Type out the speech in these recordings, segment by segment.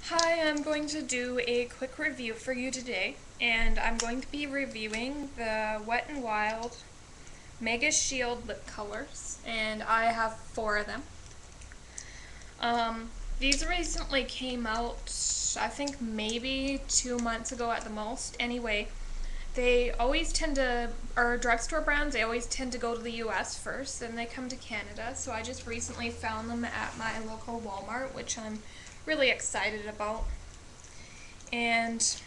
Hi, I'm going to do a quick review for you today, and I'm going to be reviewing the Wet n Wild Mega Shield lip colors, and I have 4 of them. These recently came out, I think maybe 2 months ago at the most. Anyway, they always tend to, or drugstore brands, they always tend to go to the US first, then they come to Canada, so I just recently found them at my local Walmart, which I'm really excited about. And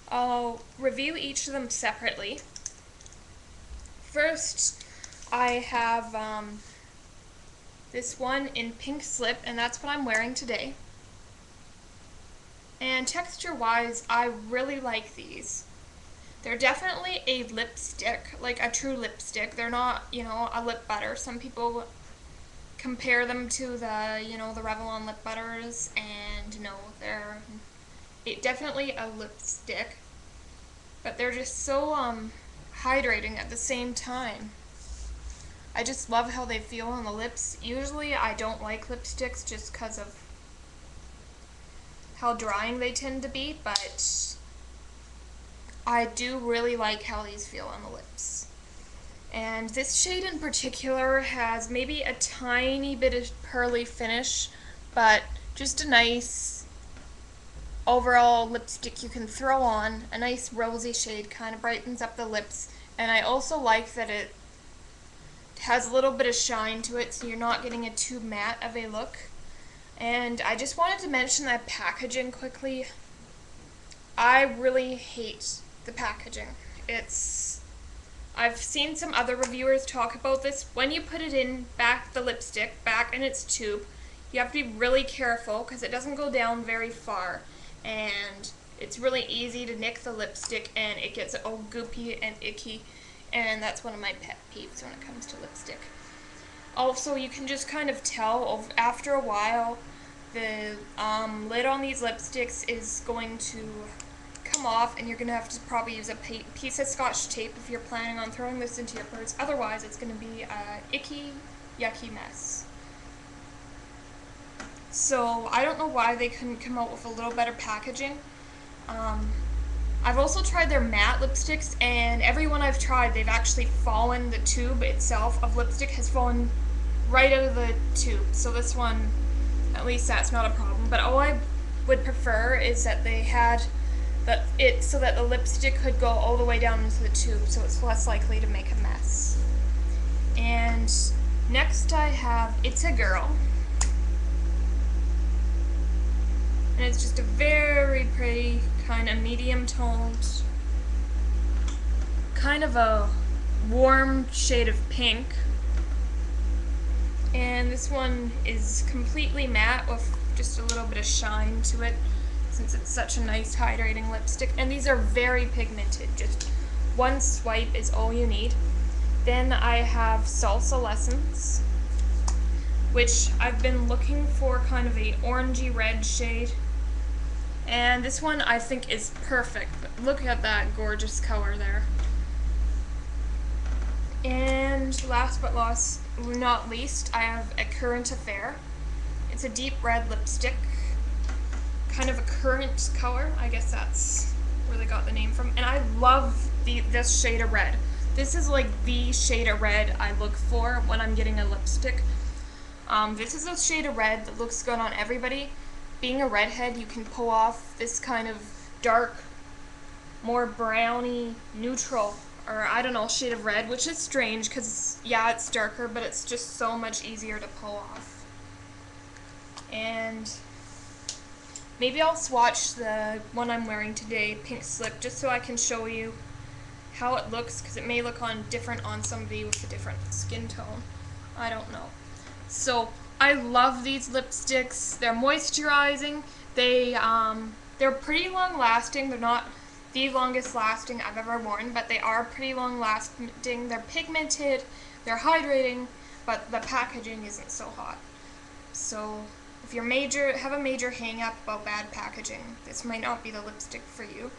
I'll review each of them separately. First, I have this one in Pink Slip, and that's what I'm wearing today. And texture-wise, I really like these. They're definitely a lipstick, like a true lipstick. They're not, a lip butter. Some people compare them to the Revlon lip butters, and no, they're definitely a lipstick. But they're just so hydrating at the same time. I just love how they feel on the lips. Usually I don't like lipsticks just because of how drying they tend to be, but I do really like how these feel on the lips. And this shade in particular has maybe a tiny bit of pearly finish, but just a nice overall lipstick you can throw on. A nice rosy shade, kind of brightens up the lips. And I also like that it has a little bit of shine to it, so you're not getting a too matte of a look. And I just wanted to mention that packaging quickly. I really hate the packaging. I've seen some other reviewers talk about this. When you put it in the lipstick back in its tube, you have to be really careful because it doesn't go down very far, and it's really easy to nick the lipstick and it gets all goopy and icky, and that's one of my pet peeves when it comes to lipstick. Also, you can just kind of tell after a while the lid on these lipsticks is going to come off, and you're going to have to probably use a piece of Scotch tape if you're planning on throwing this into your purse. Otherwise, it's going to be a icky, yucky mess. So I don't know why they couldn't come out with a little better packaging. I've also tried their matte lipsticks, and every one I've tried, they've actually fallen, the tube itself of lipstick has fallen right out of the tube. So this one, at least that's not a problem. But all I would prefer is that they had so that the lipstick could go all the way down into the tube, so it's less likely to make a mess. And next I have It's a Girl. And it's just a very pretty, kind of medium toned, kind of a warm shade of pink. And this one is completely matte with just a little bit of shine to it, since it's such a nice hydrating lipstick. And these are very pigmented, just one swipe is all you need. Then I have Salsa Lessons, which I've been looking for kind of a orangey red shade. And this one I think is perfect. Look at that gorgeous color there. And last but not least, I have A Current Affair. It's a deep red lipstick, kind of a currant color. I guess that's where they got the name from. And I love this shade of red. This is like the shade of red I look for when I'm getting a lipstick. This is a shade of red that looks good on everybody. Being a redhead, you can pull off this kind of dark, more browny, neutral, or I don't know, shade of red, which is strange because, yeah, it's darker, but it's just so much easier to pull off. And maybe I'll swatch the one I'm wearing today, Pink Slip, just so I can show you how it looks, because it may look different on somebody with a different skin tone. I don't know. So I love these lipsticks. They're moisturizing. They're pretty long lasting. They're not the longest lasting I've ever worn, but they are pretty long lasting. They're pigmented, they're hydrating, but the packaging isn't so hot. So if you have a major hang up about bad packaging, this might not be the lipstick for you.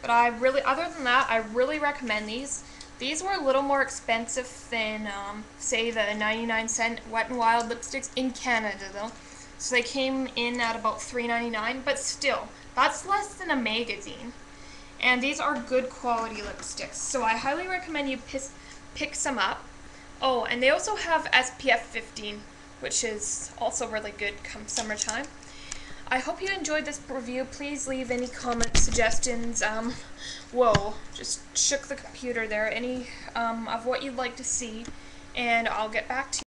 But other than that, I really recommend these. These were a little more expensive than, say, the 99-cent Wet n Wild lipsticks in Canada, though. So they came in at about $3.99, but still, that's less than a magazine. And these are good quality lipsticks, so I highly recommend you pick some up. Oh, and they also have SPF 15, which is also really good come summertime. I hope you enjoyed this review. Please leave any comments, suggestions, whoa, just shook the computer there, any of what you'd like to see, and I'll get back to you.